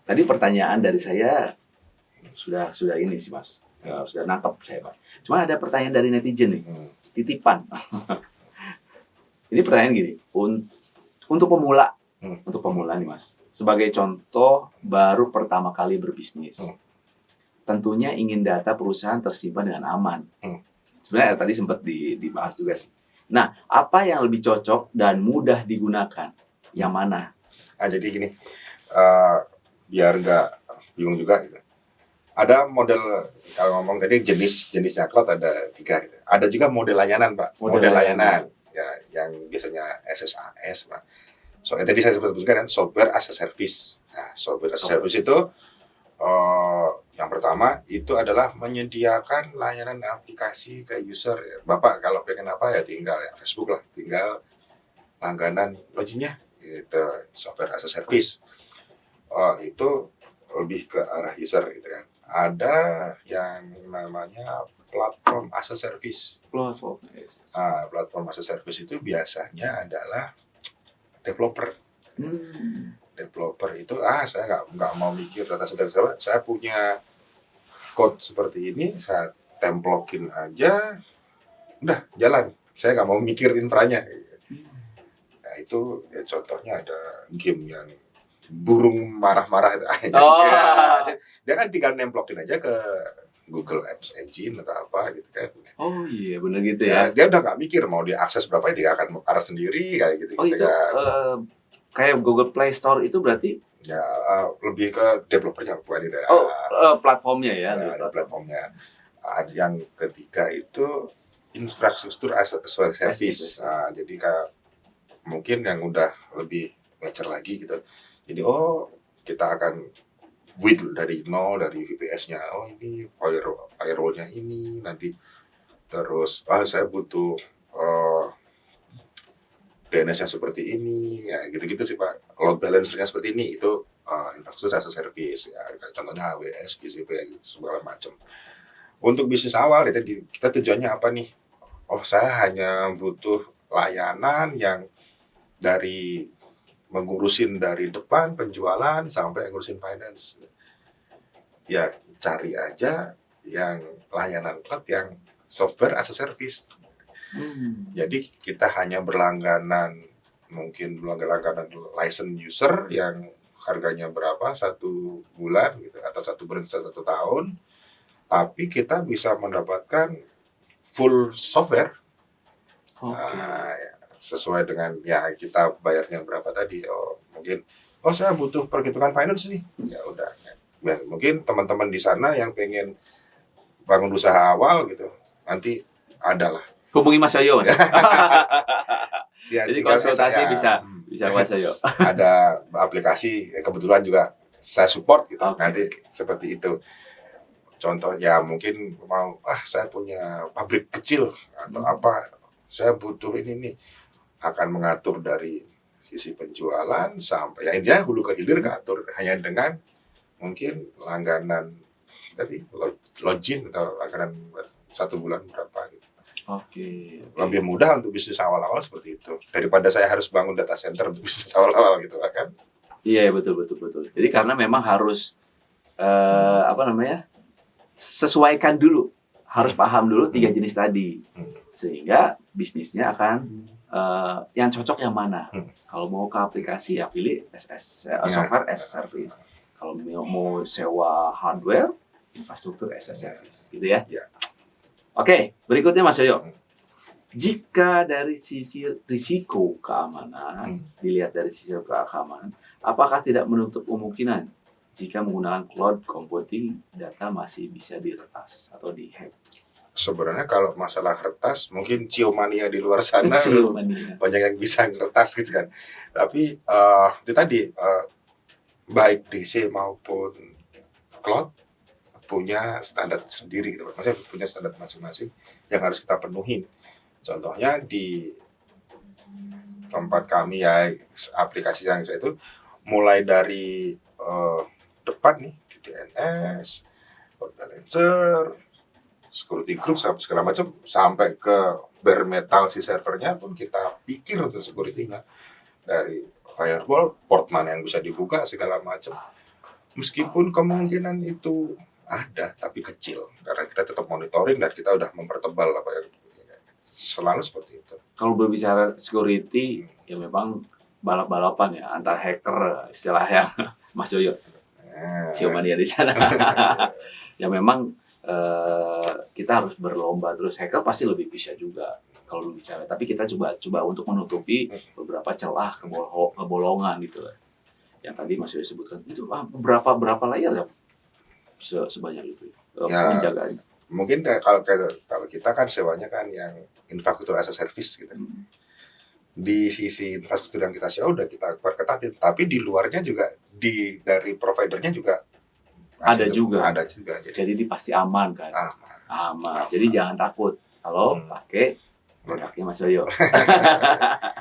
tadi pertanyaan dari saya sudah ini sih Mas. Sudah nangkep saya Pak. Cuma ada pertanyaan dari netizen nih, titipan. Ini pertanyaan gini, untuk pemula, untuk pemula nih Mas. Sebagai contoh baru pertama kali berbisnis. Tentunya ingin data perusahaan tersimpan dengan aman. Sebenarnya tadi sempat dibahas juga sih. Nah, apa yang lebih cocok dan mudah digunakan? Yang mana? Jadi gini, biar nggak bingung juga gitu. Ada model, kalau ngomong tadi jenisnya cloud ada 3 gitu. Ada juga model layanan Pak, model layanan ya, yang biasanya SSAS Pak. So tadi saya sebutkan kan software as a service. Nah, software as a service itu yang pertama itu adalah menyediakan layanan aplikasi ke user. Bapak kalau pengen apa ya tinggal ya Facebook lah, tinggal langganan loginnya gitu, software as a service. Itu lebih ke arah user gitu kan. Ada yang namanya platform as a service. Platform as a service itu biasanya adalah developer. Developer itu saya nggak mau mikir data center, saya punya code seperti ini, saya templokin aja, udah jalan. Saya nggak mau mikir infranya. Nah itu ya, contohnya ada game yang burung marah-marah itu. Dia kan tinggal nemplokin aja ke Google Apps Engine atau apa gitu kan. Oh iya benar gitu ya. Dia udah nggak mikir mau diakses berapa, dia akan arah sendiri kayak gitu. Itu kan. Kayak Google Play Store itu berarti? Ya lebih ke developernya bukan itu. Platformnya ya. Platformnya. Yang ketiga itu infrastruktur as a service. Jadi kayak mungkin yang udah lebih mature lagi gitu. Jadi kita akan build dari nol, dari VPS-nya. Ini firewall-nya ini nanti terus saya butuh DNS-nya seperti ini, ya gitu-gitu sih Pak. Load balancer-nya seperti ini, itu infrastruktur as a service. Ya, contohnya AWS, GCP, segala macam. Untuk bisnis awal, kita tujuannya apa nih? Saya hanya butuh layanan yang dari mengurusin dari depan penjualan sampai ngurusin finance. Ya cari aja yang layanan cloud yang software as a service. Jadi kita hanya berlangganan, mungkin berlangganan license user yang harganya berapa 1 bulan gitu, atau 1 bulan 1 tahun, tapi kita bisa mendapatkan full software. Sesuai dengan ya kita bayarnya berapa tadi. Mungkin saya butuh perhitungan finance nih, ya udah. Ya, mungkin teman-teman di sana yang pengen bangun usaha awal gitu, nanti adalah hubungi Mas Yoyo Mas. Ya, jadi konsultasi bisa Mas Yoyo. Ada aplikasi kebetulan juga saya support gitu. Nanti seperti itu. Contoh ya mungkin mau saya punya pabrik kecil atau apa, saya butuh ini nih, akan mengatur dari sisi penjualan sampai ya intinya hulu ke hilir ngatur hanya dengan mungkin langganan tadi login atau langganan 1 bulan berapa gitu. Lebih mudah untuk bisnis awal-awal seperti itu daripada saya harus bangun data center untuk bisnis awal-awal gitu kan. Iya betul. Jadi karena memang harus sesuaikan dulu, harus paham dulu 3 jenis tadi, sehingga bisnisnya akan yang cocok yang mana. Kalau mau ke aplikasi ya pilih software as a service. Kalau mau sewa hardware, infrastruktur as a service, gitu ya. Oke, berikutnya Mas Yoyo. Jika dari sisi risiko keamanan, dilihat dari sisi keamanan, apakah tidak menutup kemungkinan jika menggunakan cloud computing data masih bisa diretas atau dihack? Sebenarnya kalau masalah retas, mungkin ciomania di luar sana banyak yang bisa ngeretas gitu kan. Tapi itu tadi baik DC maupun cloud punya standar sendiri gitu. Maksudnya punya standar masing-masing yang harus kita penuhi. Contohnya di tempat kami ya, aplikasi yang saya itu mulai dari depan nih, DNS, load balancer, security group segala macam, sampai ke bare metal si servernya pun kita pikir untuk security-nya, dari firewall, port mana yang bisa dibuka segala macam. Meskipun kemungkinan itu ada, tapi kecil. Karena kita tetap monitoring dan kita udah mempertebal apa yang selalu seperti itu. Kalau berbicara security, ya memang balap-balapan ya antar hacker istilahnya Mas Yoyo. Ciuman dia di sana. Ya memang kita harus berlomba terus. Hacker pasti lebih bisa juga kalau bicara. Tapi kita coba untuk menutupi beberapa celah kebolongan gitu. Yang tadi Mas Yoyo sebutkan itu berapa layar ya sebanyak itu penjagaannya. Mungkin kalau kita kan sewanya kan yang infrastruktur as a service gitu. Di sisi infrastruktur yang kita sewa udah kita perketatin, tapi di luarnya juga dari providernya juga ada juga. Jadi pasti aman kan. Aman. Jadi jangan takut kalau pakai produknya Mas Yoyo.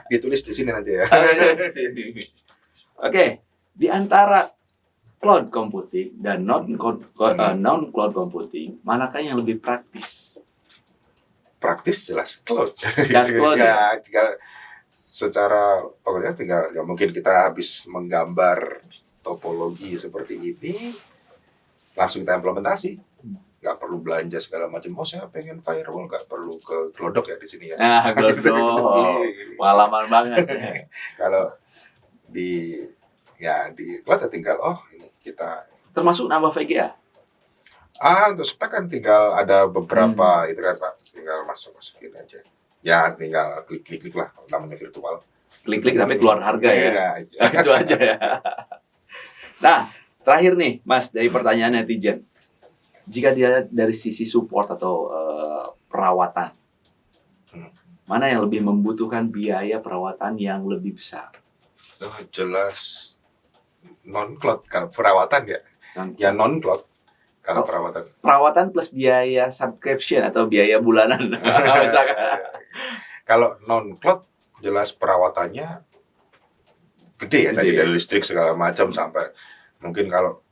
Ditulis di sini nanti ya. Oke, di antara cloud computing dan non-cloud computing, manakah yang lebih praktis? Praktis jelas cloud. Jelas cloud ya. Secara pokoknya tinggal ya mungkin kita habis menggambar topologi seperti ini, langsung kita implementasi. Nggak perlu belanja segala macam. Oh saya pengen firewall, nggak perlu ke Glodok ya di sini ya. Nah, Glodok, pengalaman banget. Kalau di cloud ya tinggal ini kita termasuk nambah VGA. Untuk spek kan tinggal ada beberapa itu kan Pak, tinggal masukin aja. Ya tinggal klik lah, namanya virtual. Klik tapi keluar harga ya. Itu aja ya. Nah, terakhir nih Mas dari pertanyaan netizen. Jika dia dari sisi support atau perawatan, mana yang lebih membutuhkan biaya perawatan yang lebih besar? Jelas non-cloud kalau perawatan ya. Ya non-cloud kalau perawatan. Perawatan plus biaya subscription atau biaya bulanan. Kalau non-cloud jelas perawatannya gede ya, dari listrik segala macam sampai mungkin kalau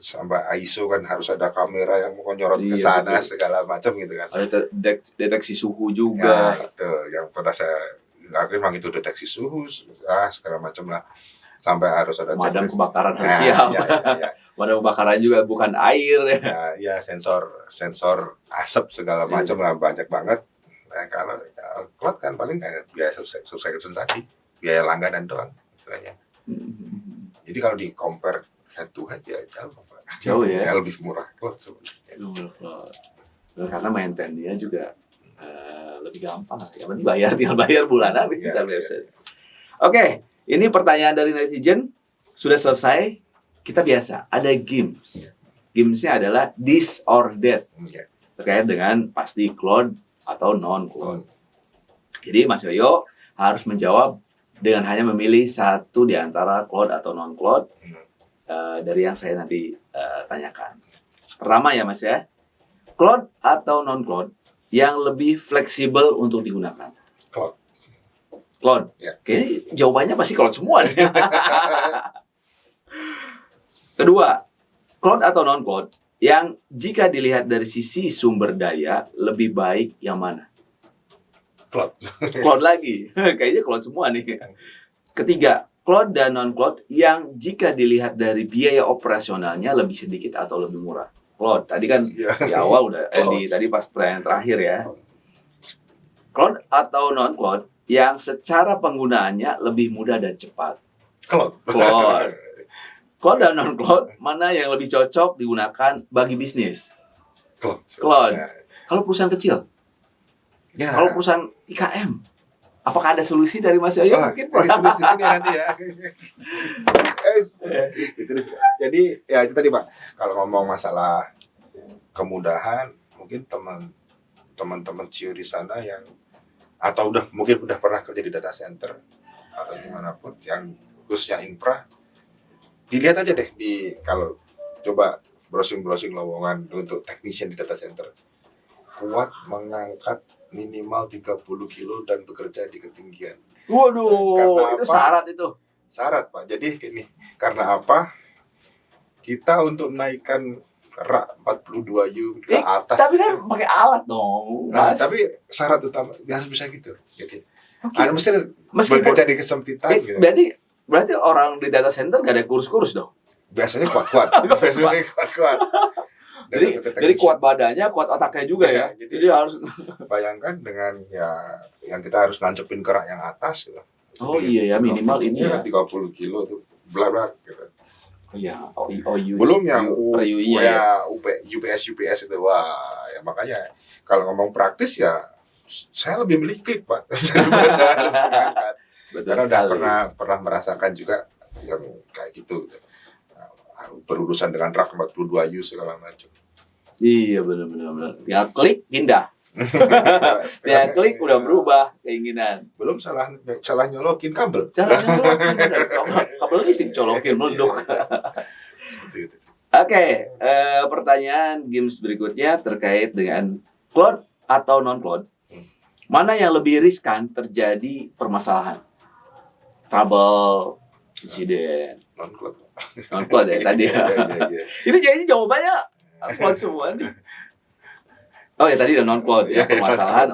sampai ISO kan harus ada kamera yang mau nyorot ke sana segala macam gitu kan. Ada deteksi suhu juga. Ya, itu yang pernah saya lakuin memang itu deteksi suhu segala macam lah. Sampai harus ada pemadam kebakaran harus siap. Pemadam kebakaran juga bukan air ya. Ya sensor asap segala macam lah, banyak banget. Nah, kalau cloud kan paling kayak biaya subscription tadi, biaya langganan doang istilahnya. Jadi kalau di compare head to head ya jauh ya. Lebih murah cloud sebenarnya. Karena maintain-nya juga lebih gampang ya. Tinggal bayar bulanan bisa website. Oke, ini pertanyaan dari netizen sudah selesai. Kita biasa ada games. Gamesnya adalah this or that. Terkait dengan pasti cloud atau non-cloud. Jadi Mas Yoyo harus menjawab dengan hanya memilih satu di antara cloud atau non-cloud dari yang saya nanti tanyakan. Pertama ya Mas ya, cloud atau non-cloud yang lebih fleksibel untuk digunakan? Cloud. Ya. Oke, jawabannya pasti cloud semua nih. Kedua, cloud atau non-cloud yang jika dilihat dari sisi sumber daya lebih baik yang mana? Cloud. Cloud lagi. Kayaknya cloud semua nih. Ketiga, cloud dan non-cloud yang jika dilihat dari biaya operasionalnya lebih sedikit atau lebih murah. Cloud. Tadi kan di awal udah tadi pas pertanyaan terakhir ya. Cloud atau non-cloud yang secara penggunaannya lebih mudah dan cepat. Cloud. Cloud dan non-cloud, mana yang lebih cocok digunakan bagi bisnis? Cloud. Kalau perusahaan kecil? Ya. Kalau perusahaan IKM? Apakah ada solusi dari Mas Yoyo? Mungkin tulis di sini nanti ya. Jadi ya itu tadi Pak. Kalau ngomong masalah kemudahan, mungkin teman-teman CEO di sana yang atau mungkin udah pernah kerja di data center atau dimanapun yang khususnya infra, dilihat aja deh kalau coba browsing lowongan untuk technician di data center, kuat mengangkat minimal 30 kilo dan bekerja di ketinggian. Waduh, itu syarat itu. Syarat Pak. Jadi gini, karena apa? Kita untuk naikkan rak 42U ke atas. Tapi kan pakai alat dong. Nah, tapi syarat utama harus bisa gitu. Jadi ada mesti bekerja di kesempitan gitu. Berarti orang di data center gak ada kurus-kurus dong? biasanya kuat-kuat. Biasanya kuat-kuat. Jadi kuat badannya, kuat otaknya juga ya. Jadi Jadi harus. bayangkan dengan ya yang kita harus nancepin kerak yang atas gitu. Oh iya ya, minimal ini ya. 30 kilo tuh bla bla gitu. Oh iya, Belum yang ya. UPS itu, wah ya makanya kalau ngomong praktis ya saya lebih milih klik Pak daripada harus mengangkat. Karena udah pernah merasakan juga yang kayak gitu. Berurusan dengan rak 42 U segala macam. Iya benar. Tinggal klik pindah. Tinggal klik udah berubah keinginan. Belum salah nyolokin kabel. Salah nyolokin kabel listrik colokin meledak. Seperti itu. Oke, pertanyaan games berikutnya terkait dengan cloud atau non cloud. Mana yang lebih riskan terjadi permasalahan? Trouble, insiden. Non cloud ya tadi ya. Ini jadi jawabannya cloud semua nih. Oh ya tadi udah non cloud ya, permasalahan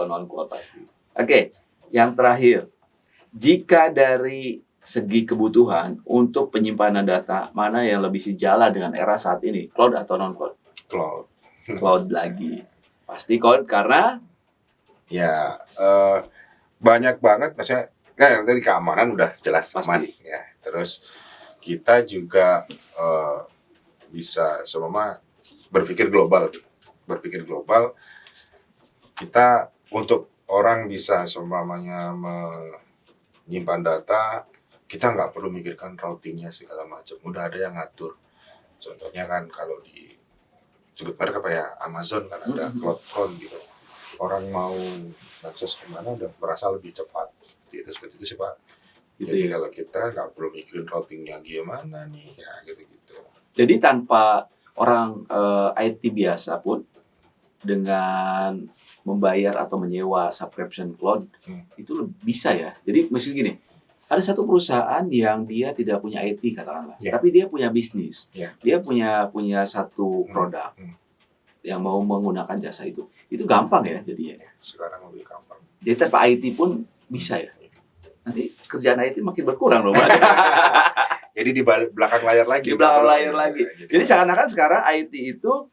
non cloud pasti. Oke, yang terakhir, jika dari segi kebutuhan untuk penyimpanan data, mana yang lebih sejalan dengan era saat ini, cloud atau non cloud? Cloud lagi, pasti cloud karena ya banyak banget, maksudnya kan tadi keamanan udah jelas aman ya. Terus kita juga bisa semua berpikir global, kita untuk orang bisa seumpamanya menyimpan data, kita nggak perlu mikirkan routingnya segala macam, udah ada yang ngatur. Contohnya kan kalau di sebut merek apa ya, Amazon kan ada cloud front gitu, orang mau akses kemana udah merasa lebih cepat. Seperti itu sih Pak. Jadi kalau kita nggak perlu mikirin routingnya gimana nih, ya gitu. Jadi tanpa orang IT biasa pun dengan membayar atau menyewa subscription cloud itu bisa ya. Jadi maksudnya gini, ada satu perusahaan yang dia tidak punya IT katakanlah, tapi dia punya bisnis, dia punya satu produk yang mau menggunakan jasa itu gampang ya jadinya. Sekarang lebih gampang. Jadi tanpa IT pun bisa ya. Nanti kerjaan IT makin berkurang loh. Jadi di belakang layar lagi. Jadi seakan-akan sekarang IT itu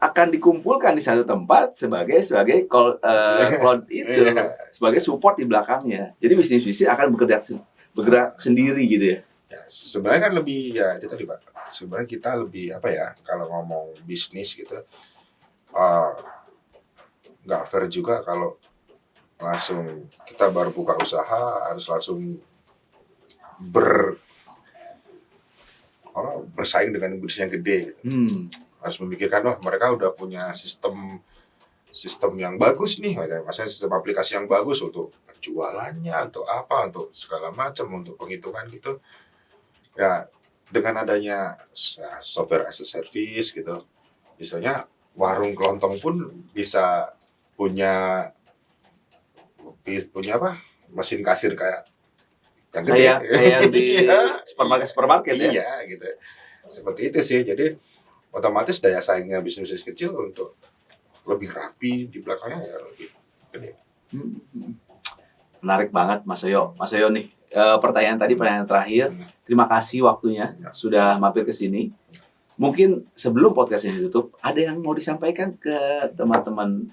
akan dikumpulkan di satu tempat sebagai cloud itu, sebagai support di belakangnya. Jadi bisnis akan bergerak sendiri gitu ya. Ya, sebenarnya kan lebih ya itu tadi Pak. Sebenarnya kita lebih apa ya, kalau ngomong bisnis gitu nggak fair juga kalau langsung kita baru buka usaha harus langsung bersaing dengan bisnis yang gede gitu. Harus memikirkan mereka udah punya sistem yang bagus nih, maksudnya sistem aplikasi yang bagus untuk jualannya, untuk apa, untuk segala macam, untuk penghitungan gitu. Ya dengan adanya software as a service gitu, misalnya warung kelontong pun bisa punya apa, mesin kasir kayak yang gede, kayak di supermarket ya. Iya gitu, seperti itu sih. Jadi otomatis daya saingnya bisnis kecil untuk lebih rapi di belakangnya ya lebih gede. Menarik banget Mas Yoyo nih. Pertanyaan terakhir. Terima kasih waktunya sudah mampir ke sini. Mungkin sebelum podcast ini ditutup, ada yang mau disampaikan ke teman-teman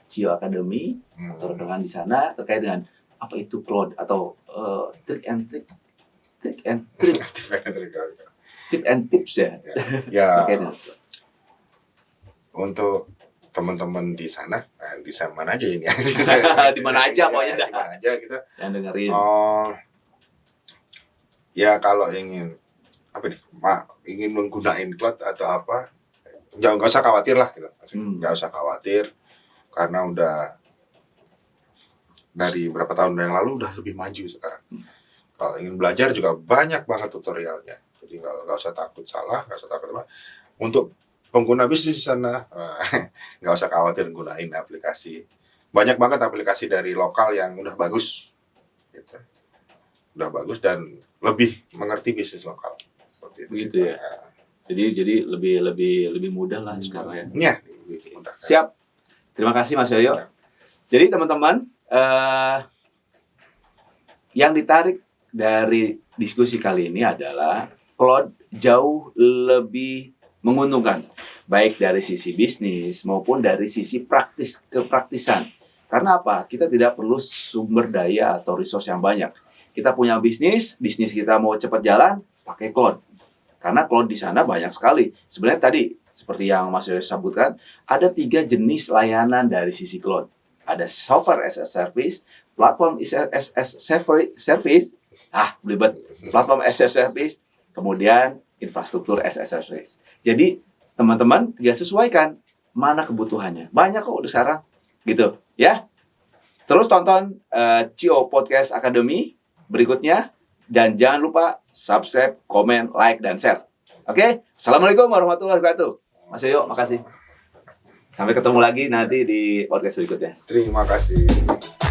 Cio Academy atau rekan di sana terkait dengan apa itu cloud atau tip and tips ya. Ya. Untuk teman-teman di sana, di mana aja ini? Di mana aja pokoknya. Di mana aja gitu. Yang dengerin. Ya kalau ingin apa nih, ingin menggunakan cloud atau apa, nggak usah khawatir lah gitu. Nggak usah khawatir karena udah dari berapa tahun yang lalu udah lebih maju sekarang. Kalau ingin belajar juga banyak banget tutorialnya. Jadi nggak usah takut salah, nggak usah takut apa. Untuk pengguna bisnis di sana nggak usah khawatir gunain aplikasi. Banyak banget aplikasi dari lokal yang udah bagus, gitu. Udah bagus dan lebih mengerti bisnis lokal. Seperti itu. Begitu ya. Jadi lebih mudah lah sekarang ya. Iya, lebih mudah. Siap. Terima kasih Mas Yoyo. Jadi teman-teman, yang ditarik dari diskusi kali ini adalah cloud jauh lebih menguntungkan, baik dari sisi bisnis maupun dari sisi kepraktisan. Karena apa? Kita tidak perlu sumber daya atau resource yang banyak. Kita punya bisnis kita mau cepat jalan, pakai cloud. Karena cloud di sana banyak sekali. Sebenarnya tadi, seperti yang Mas Yoyo sebutkan, ada 3 jenis layanan dari sisi cloud. Ada software as a service, platform as a service, belibet, platform as a service, kemudian infrastruktur as a service. Jadi, teman-teman tinggal sesuaikan mana kebutuhannya. Banyak kok udah sekarang, gitu ya. Terus tonton CIO Podcast Academy berikutnya, dan jangan lupa subscribe, komen, like, dan share. Oke? Assalamualaikum warahmatullahi wabarakatuh. Mas Yoyo, makasih. Sampai ketemu lagi nanti di podcast berikutnya. Terima kasih.